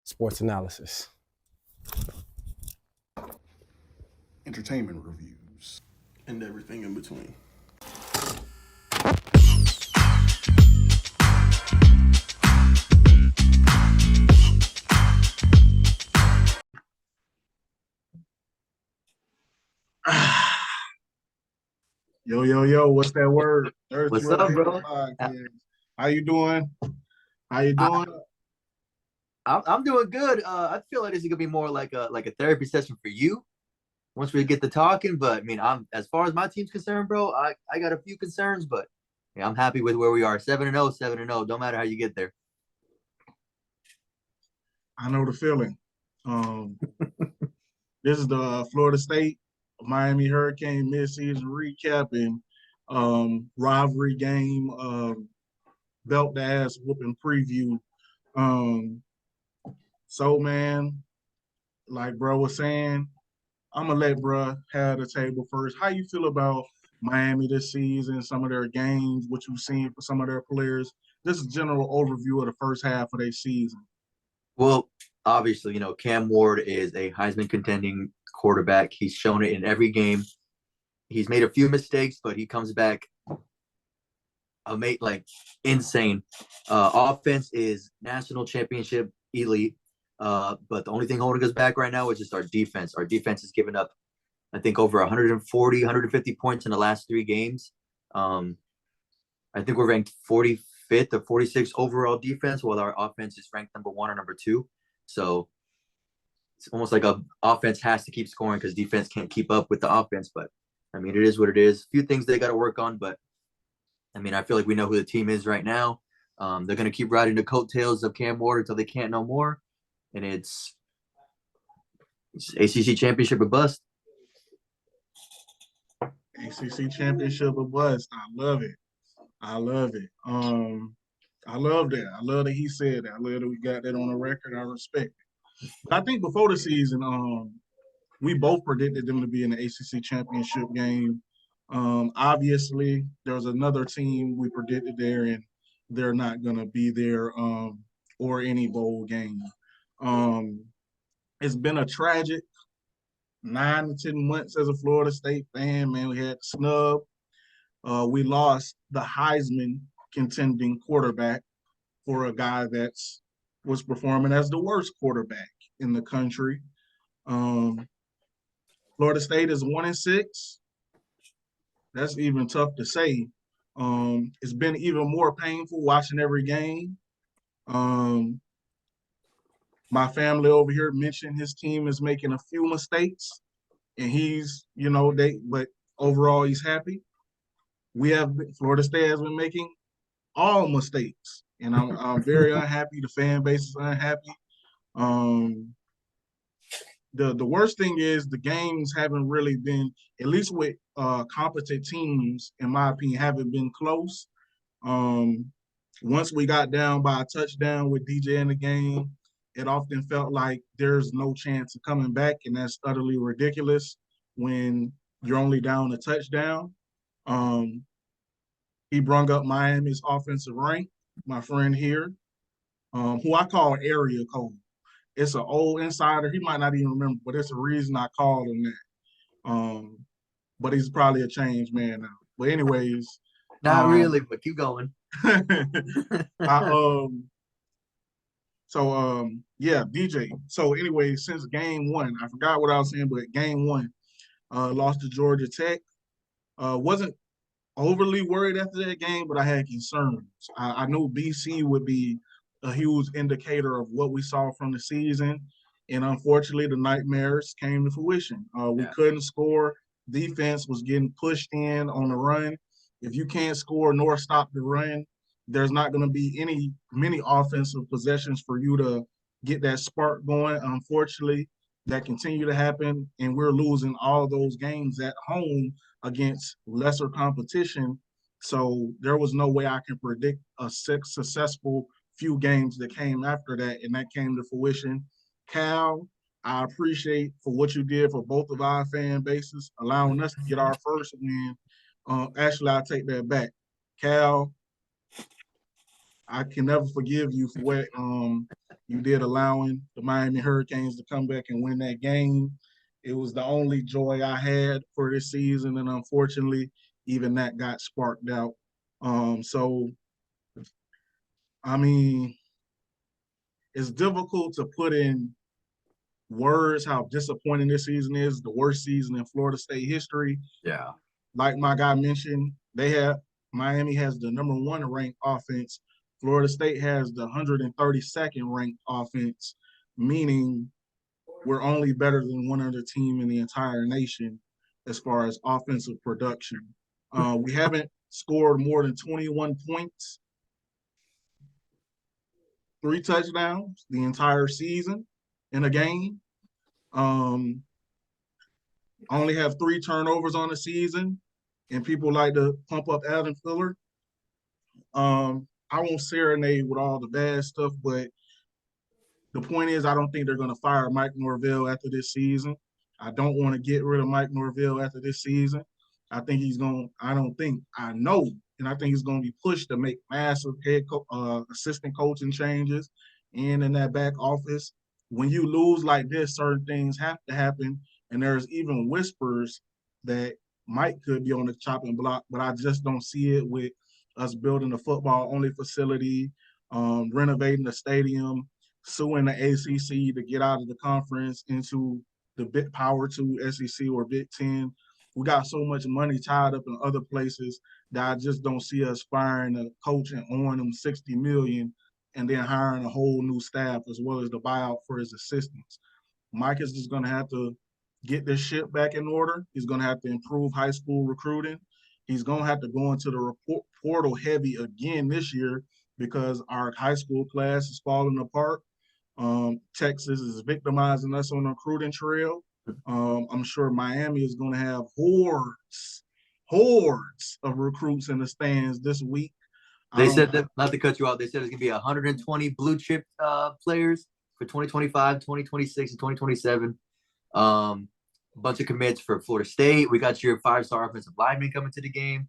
sports analysis. Entertainment reviews, and everything in between. Yo, what's that word? What's up, bro? How you doing? I'm doing good. I feel like this is gonna be more like a therapy session for you once we get to talking. But I mean, I'm as far as my team's concerned, bro. I got a few concerns, but yeah, I'm happy with where we are. 7-0, 7-0. Don't matter how you get there. I know the feeling. This is the Florida State Miami Hurricane midseason recap and rivalry game belt the ass whooping preview. So man, like bro was saying, I'm gonna let bro have the table first. How you feel about Miami this season, some of their games, what you've seen for some of their players? This is a general overview of the first half of their season. Well, obviously, you know, Cam Ward is a Heisman contending quarterback. He's shown it in every game. He's made a few mistakes, but he comes back insane. Offense is national championship elite. But the only thing holding us back right now is just our defense. Our defense has given up, I think, over 140, 150 points in the last 3 games. I think we're ranked 45th or 46th overall defense, while our offense is ranked number 1 or number 2. So it's almost like a offense has to keep scoring because defense can't keep up with the offense. But I mean, it is what it is. A few things they got to work on, but I mean, I feel like we know who the team is right now. They're going to keep riding the coattails of Cam Ward until they can't no more. And it's ACC championship or bust. ACC championship or bust. I love it. I love that. I love that he said that. I love that we got that on the record. I respect it. But I think before the season, we both predicted them to be in the ACC championship game. Obviously, there's another team we predicted there, and they're not going to be there or any bowl game. It's been a tragic 9 to 10 months as a Florida State fan, man. We had snub. We lost the Heisman contending quarterback for a guy that was performing as the worst quarterback in the country. Florida State is 1-6. That's even tough to say. It's been even more painful watching every game. My family over here mentioned his team is making a few mistakes, and but overall he's happy. Florida State has been making all mistakes, and I'm very unhappy. The fan base is unhappy. The worst thing is the games haven't really been, at least with competent teams, in my opinion, haven't been close. Once we got down by a touchdown with DJ in the game, it often felt like there's no chance of coming back, and that's utterly ridiculous when you're only down a touchdown. He brung up Miami's offensive rank, my friend here, who I call Area Code. It's an old insider. He might not even remember, but it's a reason I called him that. But he's probably a changed man now. But anyways. Not really, but keep going. DJ. So anyway, since game 1, I forgot what I was saying, but game 1, lost to Georgia Tech. Wasn't overly worried after that game, but I had concerns. I knew BC would be a huge indicator of what we saw from the season, and unfortunately, the nightmares came to fruition. We couldn't score. Defense was getting pushed in on the run. If you can't score nor stop the run, there's not going to be many offensive possessions for you to get that spark going. Unfortunately, that continued to happen, and we're losing all those games at home against lesser competition. So there was no way I can predict a successful few games that came after that, and that came to fruition. Cal, I appreciate for what you did for both of our fan bases, allowing us to get our first win. Actually, I take that back. Cal, I can never forgive you for what you did, allowing the Miami Hurricanes to come back and win that game. It was the only joy I had for this season, and unfortunately, even that got sparked out. So I mean, it's difficult to put in words how disappointing this season is. The worst season in Florida State history. Yeah. Like my guy mentioned, Miami has the number 1 ranked offense. Florida State has the 132nd ranked offense, meaning we're only better than one other team in the entire nation as far as offensive production. We haven't scored more than 21 points, 3 touchdowns the entire season in a game. Only have 3 turnovers on the season, and people like to pump up Adam Filler. I won't serenade with all the bad stuff, but the point is, I don't think they're going to fire Mike Norvell after this season. I don't want to get rid of Mike Norvell after this season. I think he's going. I don't think. I know, and I think he's going to be pushed to make massive assistant coaching changes, and in that back office. When you lose like this, certain things have to happen, and there's even whispers that Mike could be on the chopping block, but I just don't see it with us building a football-only facility, renovating the stadium, suing the ACC to get out of the conference into the big power to SEC or Big Ten. We got so much money tied up in other places that I just don't see us firing a coach and owing him $60 million and then hiring a whole new staff as well as the buyout for his assistants. Mike is just going to have to get this shit back in order. He's going to have to improve high school recruiting. He's going to have to go into the portal heavy again this year because our high school class is falling apart. Texas is victimizing us on the recruiting trail. I'm sure Miami is going to have hordes of recruits in the stands this week. They said that, not to cut you off, they said it's going to be 120 blue chip players for 2025, 2026, and 2027. Bunch of commits for Florida State. We got your 5-star offensive lineman coming to the game.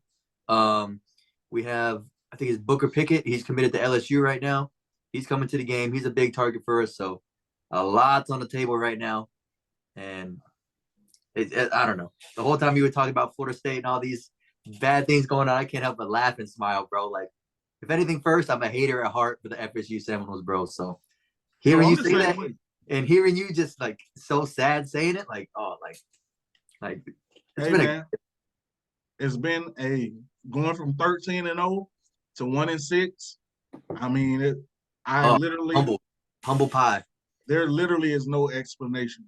We have, I think it's Booker Pickett. He's committed to LSU right now. He's coming to the game. He's a big target for us. So a lot's on the table right now. And I don't know. The whole time you were talking about Florida State and all these bad things going on, I can't help but laugh and smile, bro. Like, if anything, first, I'm a hater at heart for the FSU Seminoles, bro. So hearing you say that and hearing you just like so sad saying it, like, oh, like it's been a going from 13-0 to 1-6. I mean, literally humble pie. There literally is no explanation.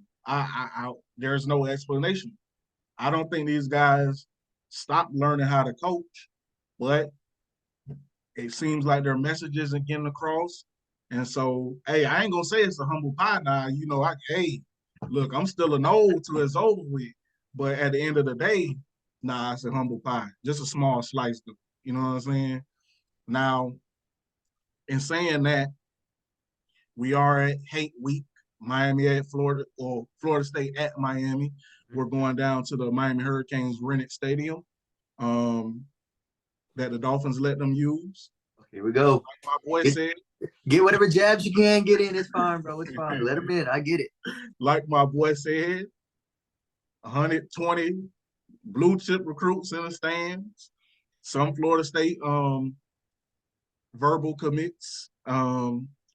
There's no explanation. I don't think these guys stopped learning how to coach, but it seems like their message isn't getting across. And so, hey, I ain't gonna say it's a humble pie now. You know, look, I'm still an old till it's over with. But at the end of the day, nah, it's a humble pie. Just a small slice, though. You know what I'm saying? Now, in saying that, we are at hate week. Miami at Florida, or Florida State at Miami. We're going down to the Miami Hurricanes rented stadium that the Dolphins let them use. Here we go. Like my boy said, get whatever jabs you can get in. It's fine, bro. It's fine. Let them in. I get it. Like my boy said, 120 blue chip recruits in the stands. Some Florida State verbal commits.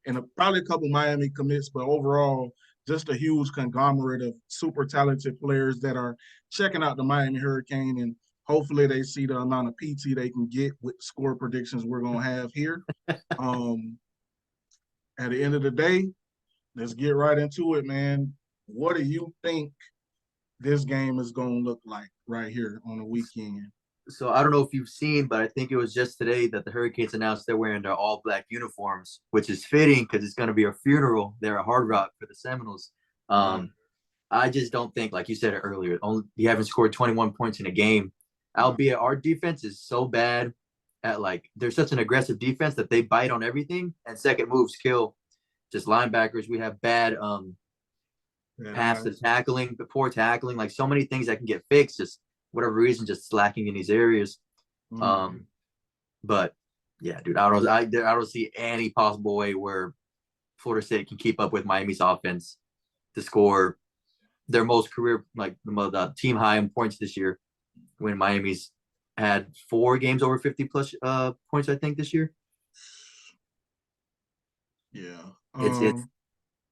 And probably a couple Miami commits, but overall, just a huge conglomerate of super talented players that are checking out the Miami Hurricane, and hopefully they see the amount of PT they can get with score predictions we're going to have here. At the end of the day, let's get right into it, man. What do you think this game is going to look like right here on the weekend? So I don't know if you've seen, but I think it was just today that the Hurricanes announced they're wearing their all-black uniforms, which is fitting because it's going to be a funeral there at Hard Rock for the Seminoles. I just don't think, like you said earlier, you haven't scored 21 points in a game, albeit our defense is so bad at, like, they're such an aggressive defense that they bite on everything, and second moves kill just linebackers. We have bad pass to tackling, poor tackling, like so many things that can get fixed, just whatever reason, just slacking in these areas. But Yeah, dude. I don't see any possible way where Florida State can keep up with Miami's offense to score their most career, like the team high in points this year, when Miami's had 4 games over 50 plus points, I think, this year. Yeah. It's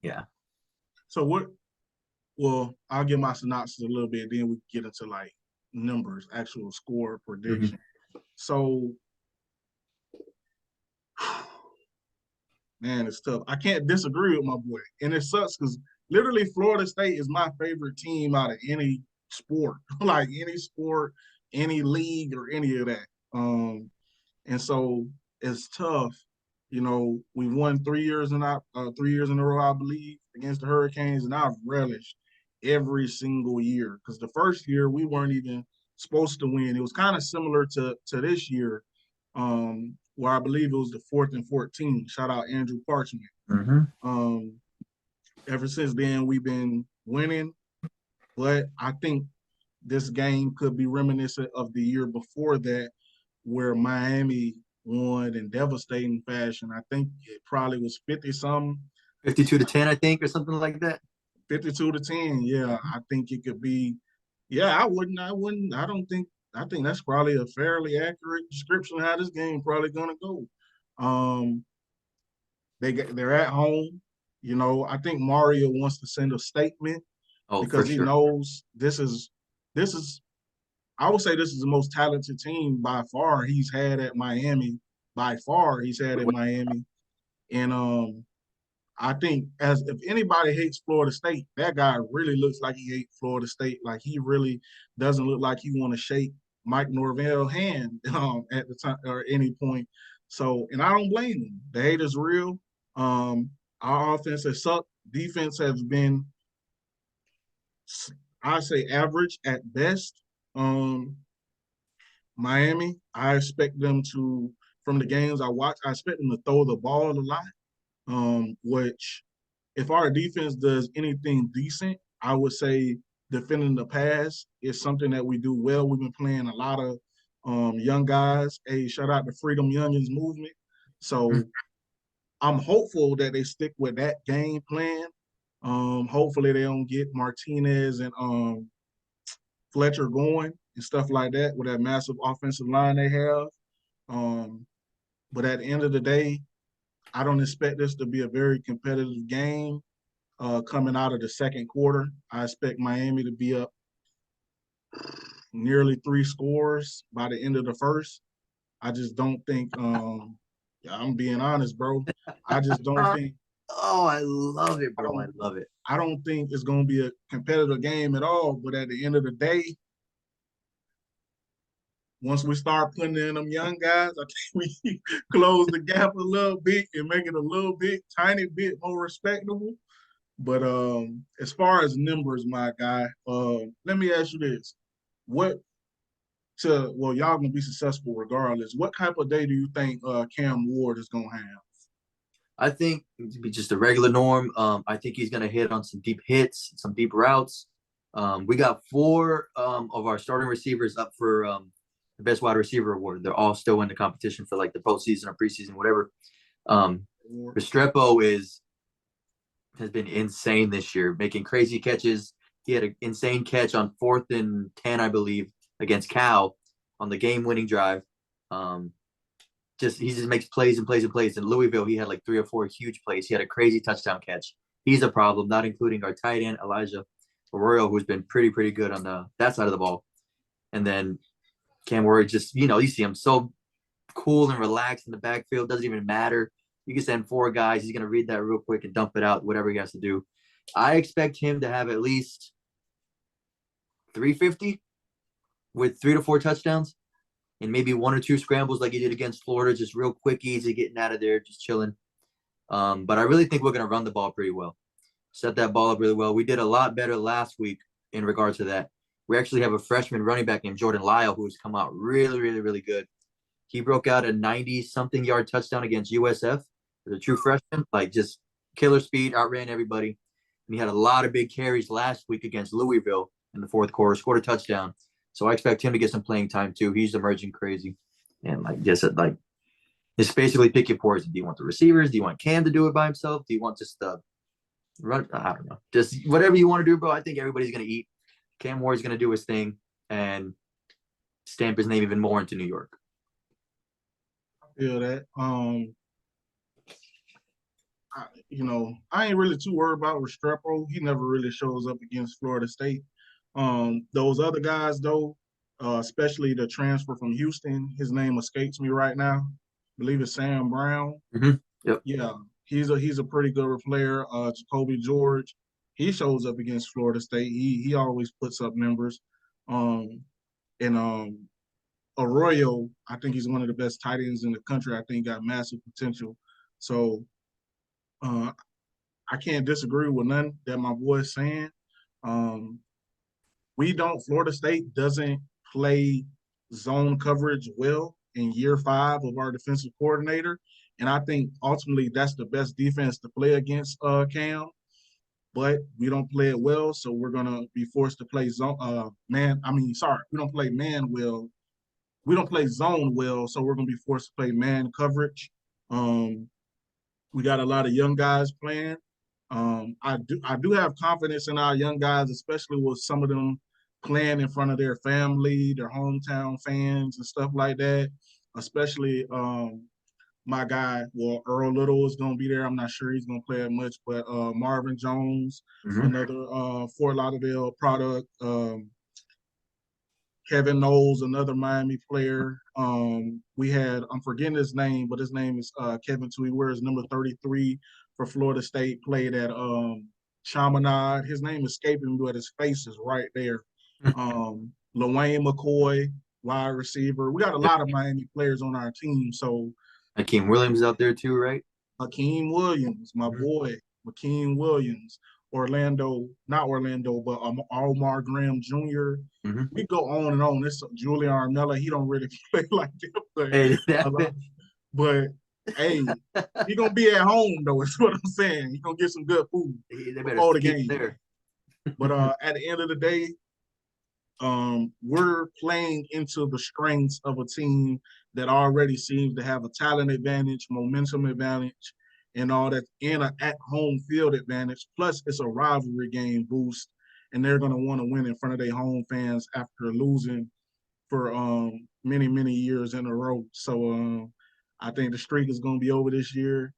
yeah. So what? Well, I'll give my synopsis a little bit, then we get into like numbers, actual score Mm-hmm. prediction. So, man, it's tough. I can't disagree with my boy, and it sucks because literally Florida State is my favorite team out of any sport, like any sport, any league, or any of that. And so it's tough. You know, we won 3 years in 3 years in a row, I believe, against the Hurricanes, and I've relished every single year because the first year we weren't even supposed to win. It was kind of similar to this year, where I believe it was the 4th and 14. Shout out Andrew Parchment. Mm-hmm. Um, Ever since then, we've been winning, but I think this game could be reminiscent of the year before that, where Miami won in devastating fashion. I think it probably was 50 something, 52-10, I think, or something like that. 52-10. Yeah, I think it could be. Yeah, I don't think. I think that's probably a fairly accurate description of how this game probably gonna go. Um, they're at home. You know, I think Mario wants to send a statement Oh, for because he sure. knows this is I would say this is the most talented team by far he's had at Miami. By far, he's had at Miami. And I think as if anybody hates Florida State, that guy really looks like he hates Florida State. Like he really doesn't look like he want to shake Mike Norvell's hand at the time or any point. So, and I don't blame him. The hate is real. Our offense has sucked. Defense has been, I say, average at best. Um, Miami, I expect them to, from the games I watch, I expect them to throw the ball a lot. Which if our defense does anything decent, I would say defending the pass is something that we do well. We've been playing a lot of young guys. Hey, shout out to Freedom Youngins movement. So I'm hopeful that they stick with that game plan. Hopefully they don't get Martinez and Fletcher going and stuff like that with that massive offensive line they have. Um, but at the end of the day, I don't expect this to be a very competitive game coming out of the second quarter. I expect Miami to be up nearly 3 scores by the end of the first. I just don't think, yeah, I'm being honest, bro. I just don't think, Oh, I love it, I bro. I don't, love it. I don't think it's going to be a competitive game at all. But at the end of the day, once we start putting in them young guys, I think we close the gap a little bit and make it a little bit, tiny bit more respectable. But as far as numbers, my guy, let me ask you this: what y'all gonna be successful regardless. What type of day do you think Cam Ward is gonna have? I think to be just a regular norm. I think he's gonna hit on some deep hits, some deep routes. We got 4 of our starting receivers up for the best wide receiver award. They're all still in the competition for like the postseason or preseason, whatever. Restrepo has been insane this year, making crazy catches. He had an insane catch on 4th and 10, I believe, against Cal on the game-winning drive. He just makes plays and plays and plays. In Louisville, he had like 3 or 4 huge plays. He had a crazy touchdown catch. He's a problem, not including our tight end Elijah Arroyo, who's been pretty good on that side of the ball. And then Cam Ward, just you see him so cool and relaxed in the backfield. Doesn't even matter. You can send 4 guys. He's gonna read that real quick and dump it out, whatever he has to do. I expect him to have at least 350 with 3 to 4 touchdowns and maybe 1 or 2 scrambles like he did against Florida, just real quick, easy, getting out of there, just chilling. But I really think we're going to run the ball pretty well, set that ball up really well. We did a lot better last week in regards to that. We actually have a freshman running back named Jordan Lyle who's come out really good. He broke out a 90-something yard touchdown against USF as a true freshman, like just killer speed, outran everybody. And he had a lot of big carries last week against Louisville in the fourth quarter, scored a touchdown. So I expect him to get some playing time too. He's emerging crazy. And like just like It's basically pick your poison. Do you want the receivers? Do you want Cam to do it by himself? Do you want just the run? I don't know. Just whatever you want to do, bro. I think everybody's gonna eat. Cam Ward's gonna do his thing and stamp his name even more into New York. I feel that. I ain't really too worried about Restrepo. He never really shows up against Florida State. Those other guys, though, especially the transfer from Houston, his name escapes me right now. I believe it's Sam Brown. Mm-hmm. Yep. Yeah, he's a pretty good player. Jacoby George, he shows up against Florida State. He always puts up numbers. And Arroyo, I think he's one of the best tight ends in the country. I think got massive potential. So I can't disagree with none that my boy's saying. Um, Florida State doesn't play zone coverage well in year 5 of our defensive coordinator. And I think ultimately that's the best defense to play against Cam. But we don't play it well, so we're gonna be forced to play zone we don't play man well. We don't play zone well, so we're gonna be forced to play man coverage. We got a lot of young guys playing. I do have confidence in our young guys, especially with some of them playing in front of their family, their hometown fans, and stuff like that. Especially my guy, Earl Little is going to be there. I'm not sure he's going to play that much, but Marvin Jones, another Fort Lauderdale product. Kevin Knowles, another Miami player. We had, I'm forgetting his name, but his name is Kevin too. He wears number 33 for Florida State, played at Chaminade. His name is escaping me, but his face is right there. LaWayne McCoy, wide receiver. We got a lot of Miami players on our team. So Hakeem Williams out there too, right? Hakeem Williams, my boy, Hakeem Williams. Not Orlando, but Omar Graham Jr. We go on and on. This Julian Armella, he don't really play like that, but hey, he gonna be at home though. Is what I'm saying. He gonna get some good food before the game. There. But at the end of the day, we're playing into the strengths of a team that already seems to have a talent advantage, momentum advantage, and all that, and an at-home field advantage. Plus, it's a rivalry game boost, and they're going to want to win in front of their home fans after losing for many, many years in a row. So I think the streak is going to be over this year.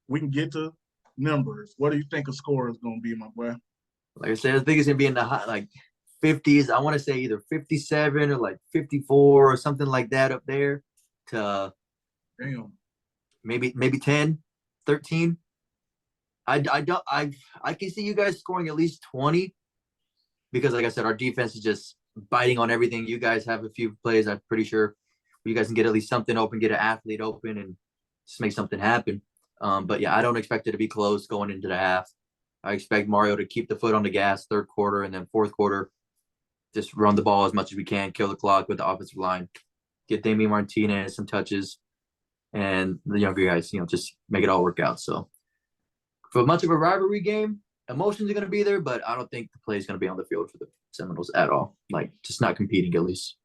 We can get to numbers. What do you think a score is going to be, my boy? Like I said, I think it's going to be in the high, 50s. I want to say either 57 or 54 or something like that up there to maybe 10, 13. I can see you guys scoring at least 20 because, like I said, our defense is just biting on everything. You guys have a few plays. I'm pretty sure you guys can get at least something open, get an athlete open, and just make something happen. But yeah, I don't expect it to be close going into the half. I expect Mario to keep the foot on the gas third quarter, and then fourth quarter, just run the ball as much as we can, kill the clock with the offensive line, get Damian Martinez some touches, and the younger guys, just make it all work out. So for much of a rivalry game, emotions are going to be there, but I don't think the play is going to be on the field for the Seminoles at all. Just not competing at least.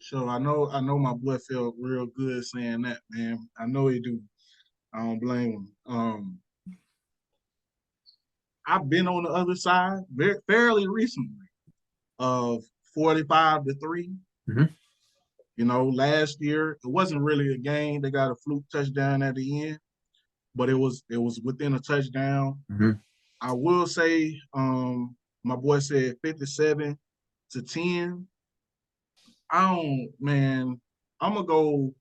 So I know my boy felt real good saying that, man. I know he do. I don't blame him. I've been on the other side fairly recently of 45-3. Last year it wasn't really a game. They got a fluke touchdown at the end, but it was within a touchdown. I will say, my boy said 57-10. I'm gonna go.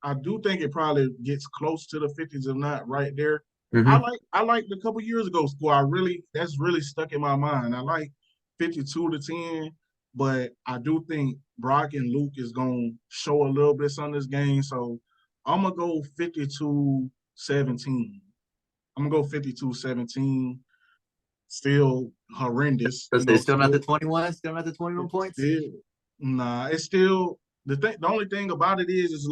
I do think it probably gets close to the 50s, if not right there. I like the couple years ago score. That's really stuck in my mind. I like 52-10, but I do think Brock and Luke is gonna show a little bit on this game. So I'm gonna go 52-17. I'm gonna go 52-17. Still horrendous. They're still not the 21. Still not the 21 points. It's still the only thing about it is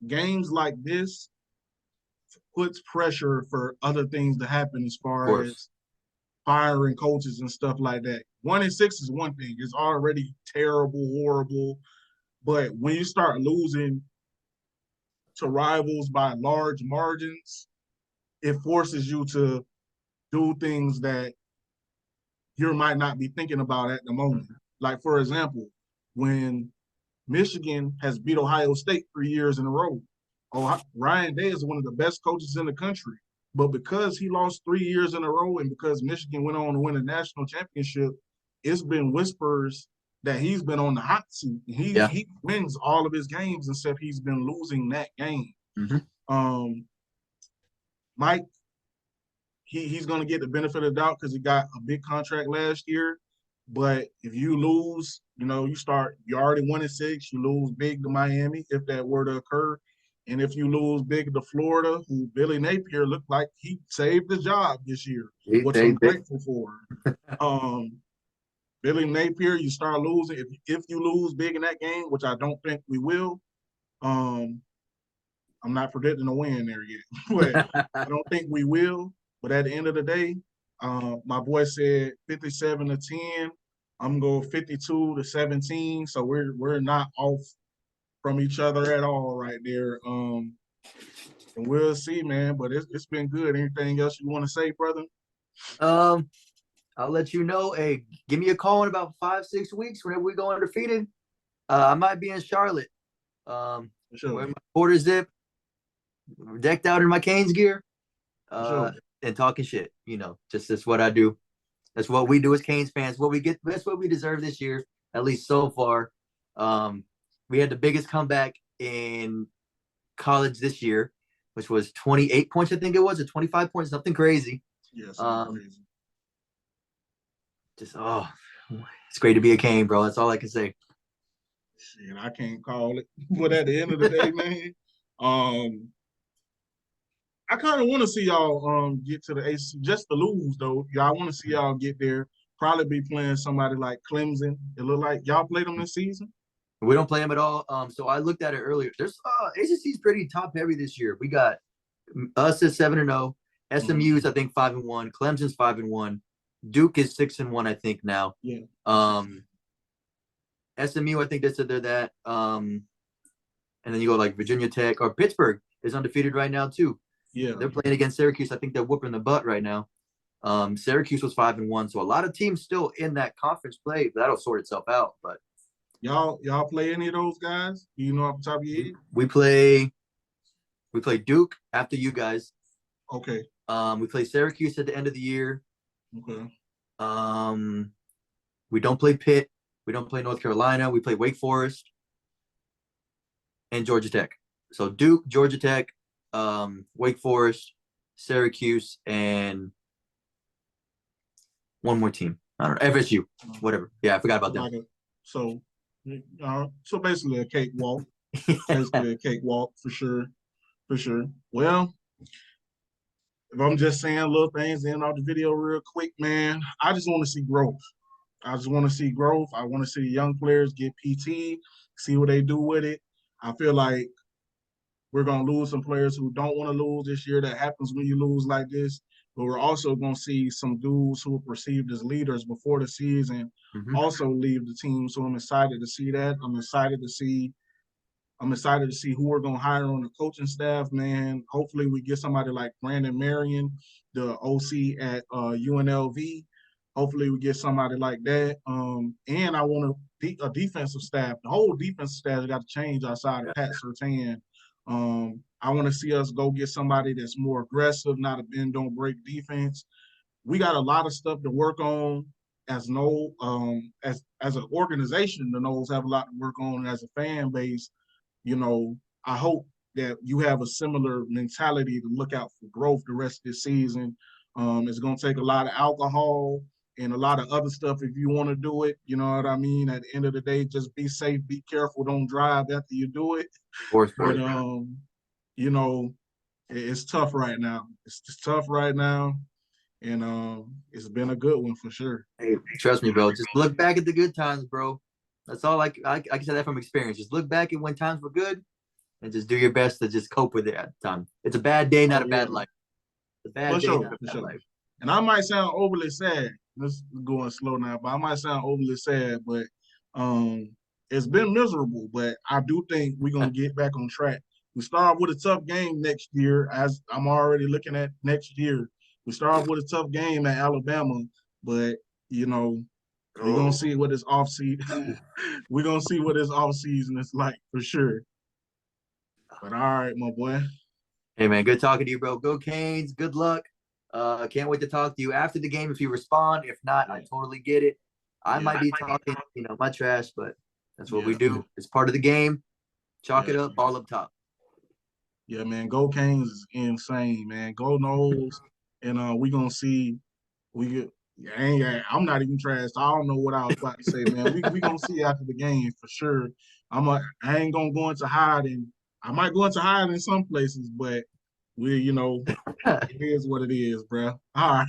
games like this puts pressure for other things to happen as far as firing coaches and stuff like that. 1-6 is one thing. It's already terrible, horrible. But when you start losing to rivals by large margins, it forces you to do things that you might not be thinking about at the moment. Like, for example, when Michigan has beat Ohio State 3 years in a row. Ryan Day is one of the best coaches in the country. But because he lost 3 years in a row and because Michigan went on to win a national championship, it's been whispers that he's been on the hot seat. He wins all of his games, except he's been losing that game. Mike, he's going to get the benefit of the doubt because he got a big contract last year. But if you lose, you're already 1-6, you lose big to Miami if that were to occur. And if you lose big to Florida, who Billy Napier looked like he saved the job this year, which I'm grateful for. Billy Napier, you start losing. If you lose big in that game, which I don't think we will, I'm not predicting a win there yet, but I don't think we will. But at the end of the day, my boy said 57-10. I'm going 52-17. So we're not off from each other at all right there. And we'll see, man. But it's been good. Anything else you want to say, brother? I'll let you know. Hey, give me a call in about 5-6 weeks whenever we go undefeated. I might be in Charlotte. Sure. Wearing my quarter zip, decked out in my Canes gear, Sure. and talking shit. Just that's what I do. That's what we do as Canes fans. That's what we deserve this year, at least so far. We had the biggest comeback in college this year, which was 28 points, I think it was, or 25 points, something crazy. Yes. Crazy. It's great to be a Cane, bro. That's all I can say. Shit, I can't call it. But at the end of the day, man, I kind of want to see y'all get to the ACC just to lose, though. Yeah, I want to see y'all get there. Probably be playing somebody like Clemson. It look like y'all played them this season. We don't play them at all. So I looked at it earlier. There's ACC's pretty top heavy this year. We got us at 7-0. SMU's I think 5-1. Clemson's 5-1. Duke is 6-1, I think now. Yeah. SMU, I think they said they're that. And then you go like Virginia Tech or Pittsburgh is undefeated right now too. Yeah. They're playing against Syracuse. I think they're whooping the butt right now. Syracuse was 5-1, so a lot of teams still in that conference play. But that'll sort itself out. But y'all play any of those guys? Do you know off the top of your head? We play Duke after you guys. Okay. We play Syracuse at the end of the year. Okay. We don't play Pitt. We don't play North Carolina. We play Wake Forest and Georgia Tech. So Duke, Georgia Tech, Wake Forest, Syracuse, and one more team. I don't know. FSU, whatever. Yeah, I forgot about them. So basically a cakewalk. Basically a cakewalk for sure. For sure. Well, if I'm just saying little things in off the video real quick, man, I just want to see growth. I just want to see growth. I want to see young players get PT, see what they do with it. I feel like we're going to lose some players who don't want to lose this year. That happens when you lose like this. But we're also going to see some dudes who were perceived as leaders before the season also leave the team. So I'm excited to see that. I'm excited to see who we're going to hire on the coaching staff, man. Hopefully we get somebody like Brandon Marion, the OC at UNLV. Hopefully we get somebody like that. And I want a defensive staff. The whole defensive staff has got to change outside of Pat Surtain. I want to see us go get somebody that's more aggressive, not a bend, don't break defense. We got a lot of stuff to work on as an organization. The Noles have a lot to work on as a fan base. I hope that you have a similar mentality to look out for growth the rest of this season. It's going to take a lot of alcohol and a lot of other stuff if you want to do it. You know what I mean? At the end of the day, just be safe, be careful, don't drive after you do it. But, it's tough right now. It's just tough right now. And it's been a good one for sure. Hey, trust me, bro. Just look back at the good times, bro. That's all I can say that from experience. Just look back at when times were good and just do your best to just cope with it at the time. It's a bad day, not a bad life. It's a bad day, not a bad life. And I might sound overly sad. Let's going slow now, but I might sound overly sad, but it's been miserable, but I do think we're gonna get back on track. We start with a tough game next year, as I'm already looking at next year. We start with a tough game at Alabama, but you know, we're gonna see what this offseason we're gonna see what this offseason is like for sure. But all right, my boy. Hey man, good talking to you, bro. Go Canes. Good luck. Can't wait to talk to you after the game if you respond. If not, I totally get it. I Yeah, might be talking, my trash, but that's what we yeah, do. It's part of the game. Chalk yeah. it up, ball up top. Yeah, man. Go Canes is insane, man. Go Knowles. And we gonna see we get I'm not even trash. I don't know what I was about to say, man. We gonna see after the game for sure. I ain't gonna go into hiding. I might go into hiding in some places, but it is what it is, bro. All right.